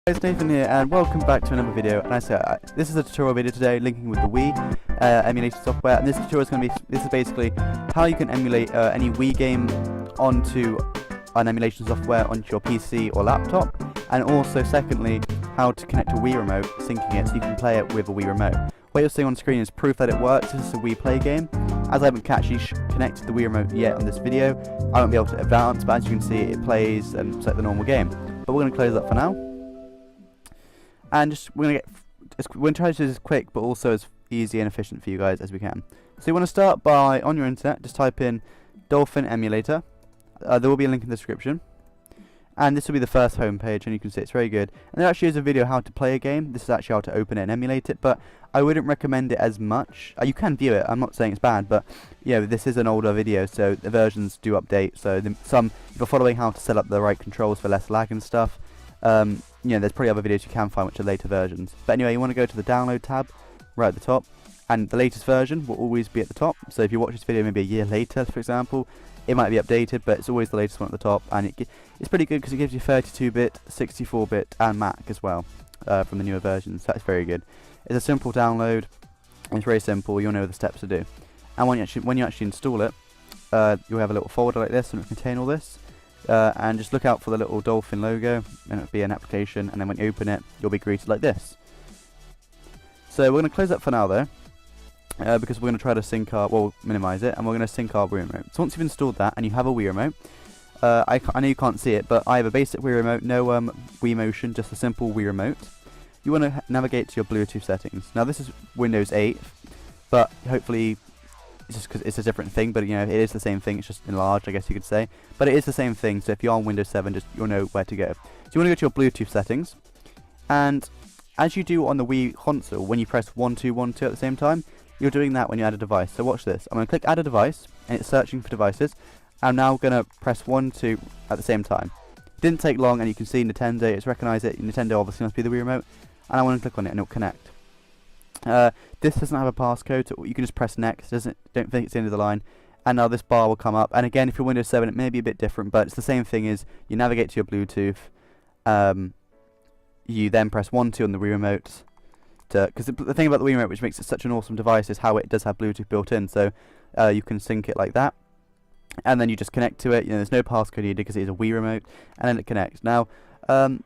Guys, Nathan here, and welcome back to another video. And this is a tutorial video today, linking with the Wii emulator software. And this tutorial is going to be, this is basically how you can emulate any Wii game onto an emulation software onto your PC or laptop, and also secondly, how to connect a Wii remote, syncing it so you can play it with a Wii remote. What you're seeing on screen is proof that it works. This is a Wii Play game. As I haven't actually connected the Wii remote yet on this video, I won't be able to advance, but as you can see, it plays and it's like the normal game. But we're going to close that for now. And we're going to try to do this quick, but also as easy and efficient for you guys as we can. So you want to start by, on your internet, just type in Dolphin Emulator. There will be a link in the description. And this will be the first homepage, and you can see it's very good. And there actually is a video how to play a game. This is actually how to open it and emulate it, but I wouldn't recommend it as much. You can view it, I'm not saying it's bad, but yeah, this is an older video, so the versions do update. So if you're following how to set up the right controls for less lag and stuff, there's probably other videos you can find which are later versions. But anyway, you want to go to the download tab right at the top, and the latest version will always be at the top. So if you watch this video maybe a year later, for example, it might be updated, but it's always the latest one at the top, and it's pretty good because it gives you 32-bit, 64-bit, and Mac as well from the newer versions. So that's very good. It's a simple download, and it's very simple. You'll know the steps to do. And when you actually install it, you'll have a little folder like this, and it will contain all this. And just look out for the little dolphin logo, and it'll be an application, and then when you open it, you'll be greeted like this. So we're going to close that for now though, because we're going to try to sync minimize it, and we're going to sync our Wii remote. So once you've installed that, and you have a Wii remote, I know you can't see it, but I have a basic Wii remote, no Wii motion, just a simple Wii remote. You want to navigate to your Bluetooth settings. Now this is Windows 8, but hopefully it's just because it's a different thing, but it is the same thing, it's just enlarged, I guess you could say. But it is the same thing, so if you're on Windows 7, you'll know where to go. So you want to go to your Bluetooth settings, and as you do on the Wii console, when you press 1, 2, 1, 2 at the same time, you're doing that when you add a device. So watch this. I'm going to click add a device, and it's searching for devices. I'm now going to press 1, 2 at the same time. Didn't take long, and you can see Nintendo, it's recognised it. Nintendo obviously must be the Wii remote, and I want to click on it, and it'll connect. This doesn't have a passcode, so you can just press next. Don't think it's the end of the line. And now this bar will come up. And again, if you're Windows 7, it may be a bit different, but it's the same thing. Is you navigate to your Bluetooth. You then press 1, 2 on the Wii remote. Because the thing about the Wii remote, which makes it such an awesome device, is how it does have Bluetooth built in. So you can sync it like that, and then you just connect to it. There's no passcode needed because it is a Wii remote, and then it connects. Now,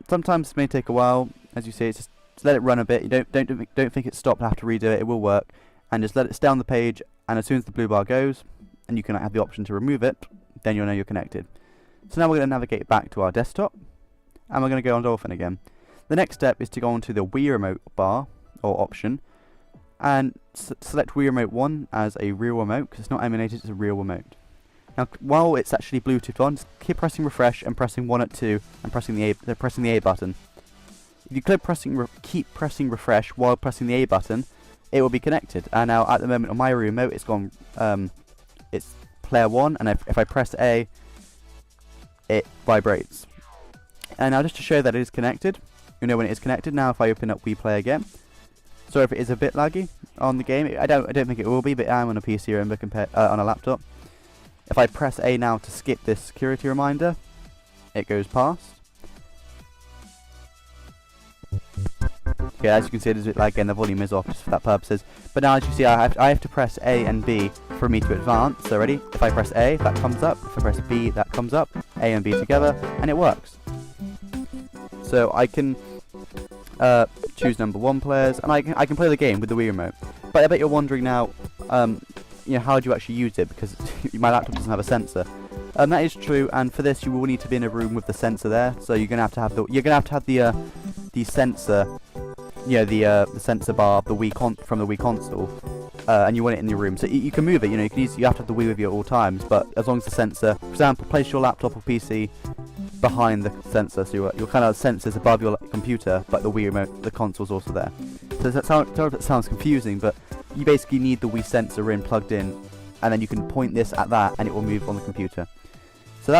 sometimes it may take a while. As you see, it's just let it run a bit. You don't think it's stopped and have to redo it. It will work, and just let it stay on the page. And as soon as the blue bar goes, and you can have the option to remove it, then you'll know you're connected. So now we're going to navigate back to our desktop, and we're going to go on Dolphin again. The next step is to go onto the Wii Remote bar or option, and select Wii Remote 1 as a real remote, because it's not emulated, it's a real remote. Now, while it's actually Bluetoothed on, just keep pressing refresh and pressing 1 at 2 and pressing the A button. If you keep pressing refresh while pressing the A button, it will be connected. And now at the moment on my remote, it's gone. It's player 1, and if I press A, it vibrates. And now just to show that it is connected, you'll know when it is connected. Now if I open up Wii Play again, sorry if it is a bit laggy on the game. I don't think it will be, but I'm on a PC remember on a laptop. If I press A now to skip this security reminder, it goes past. Okay, as you can see, it is a bit laggy, and the volume is off just for that purposes. But now, as you see, I have to press A and B for me to advance. So ready? If I press A, that comes up. If I press B, that comes up. A and B together, and it works. So I can choose number 1 players, and I can play the game with the Wii remote. But I bet you're wondering now, how do you actually use it? Because my laptop doesn't have a sensor. That is true, and for this you will need to be in a room with the sensor there. So you're gonna have to have the sensor. The sensor bar of the from the Wii console, and you want it in your room. So you can move it. You have to have the Wii with you at all times. But as long as the sensor, for example, place your laptop or PC behind the sensor, so your kind of sensor's above your computer, but the Wii remote, the console's also there. So sorry if it sounds confusing, but you basically need the Wii sensor plugged in, and then you can point this at that, and it will move on the computer. So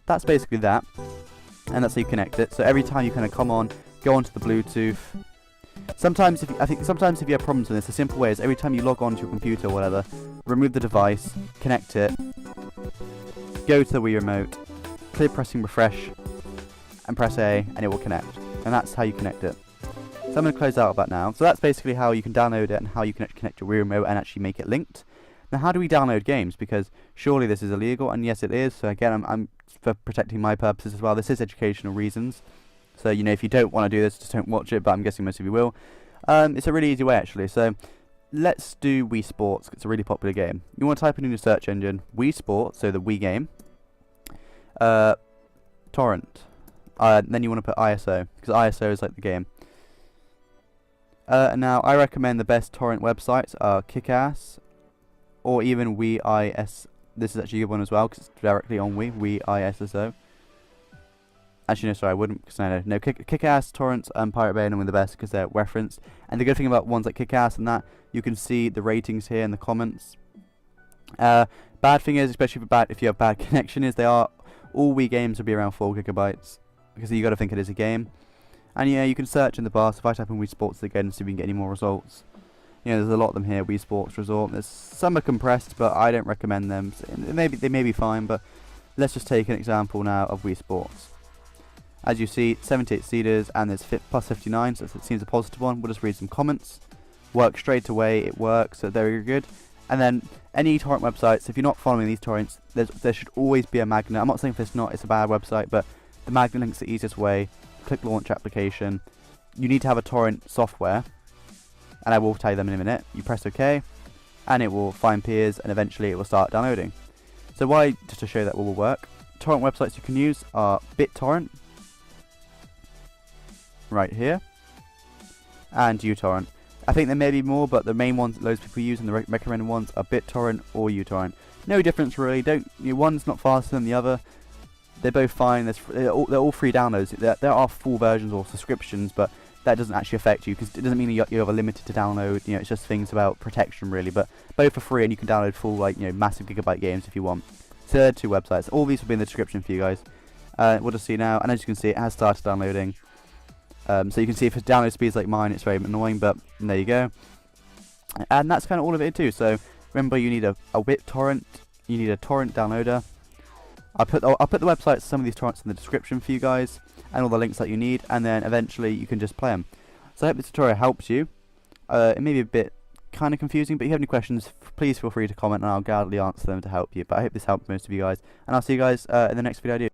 that's basically that, and that's how you connect it. So every time you kind of go onto the Bluetooth. Sometimes if you have problems with this, a simple way is every time you log on to your computer or whatever, remove the device, connect it, go to the Wii remote, clear pressing refresh, and press A, and it will connect. and that's how you connect it. So I'm going to close out of that now. So that's basically how you can download it and how you can connect your Wii Remote and actually make it linked. Now, how do we download games? Because surely this is illegal, and yes, it is. So again, I'm for protecting my purposes as well. This is educational reasons. So, you know, if you don't want to do this, just don't watch it, but I'm guessing most of you will. It's a really easy way, actually. So let's do Wii Sports. It's a really popular game. You want to type in your search engine, Wii Sports, so the Wii game, torrent. Then you want to put ISO, because ISO is like the game. Now, I recommend the best torrent websites are Kickass, or even WiiIS. This is actually a good one as well, because it's directly on Wii, WiiISSO. Actually, no, sorry, I wouldn't, because no, Kickass, Torrents, and Pirate Bay are normally the best, because they're referenced. And the good thing about ones like Kickass and that, you can see the ratings here in the comments. Bad thing is, especially if you have bad connection, is all Wii games will be around 4 GB, because you got to think it is a game. And yeah, you can search in the bar. So if I type in Wii Sports again, see if we can get any more results. You know, there's a lot of them here. Wii Sports Resort. Some are compressed, but I don't recommend them. So they may be fine, but let's just take an example now of Wii Sports. As you see, 78 seeders, and there's plus 59, so it seems a positive one. We'll just read some comments. Works straight away. It works. So very good. And then any torrent websites, if you're not following these torrents, there should always be a magnet. I'm not saying if it's not, it's a bad website, but the magnet link's the easiest way. Click launch application. You need to have a torrent software, and I will tell you them in a minute. You press OK, and it will find peers, and eventually it will start downloading. So why, just to show that will work, torrent websites you can use are BitTorrent, right here, and uTorrent. I think there may be more, but the main ones that loads of people use and the recommended ones are BitTorrent or uTorrent. No difference really. One's not faster than the other. They're both fine. They're all free downloads. There are full versions or subscriptions, but that doesn't actually affect you, because it doesn't mean you're limited to download. You know, it's just things about protection really. But both are free, and you can download full, like, you know, massive gigabyte games if you want. So there are 2 websites. All these will be in the description for you guys. We'll just see now, and as you can see, it has started downloading. So you can see if it's download speeds like mine, it's very annoying, but there you go. And that's kind of all of it too. So remember, you need a BitTorrent, you need a torrent downloader. I'll put the websites, some of these torrents in the description for you guys, and all the links that you need, and then eventually you can just play them. So I hope this tutorial helps you. It may be a bit kind of confusing, but if you have any questions, please feel free to comment, and I'll gladly answer them to help you. But I hope this helped most of you guys, and I'll see you guys in the next video I do.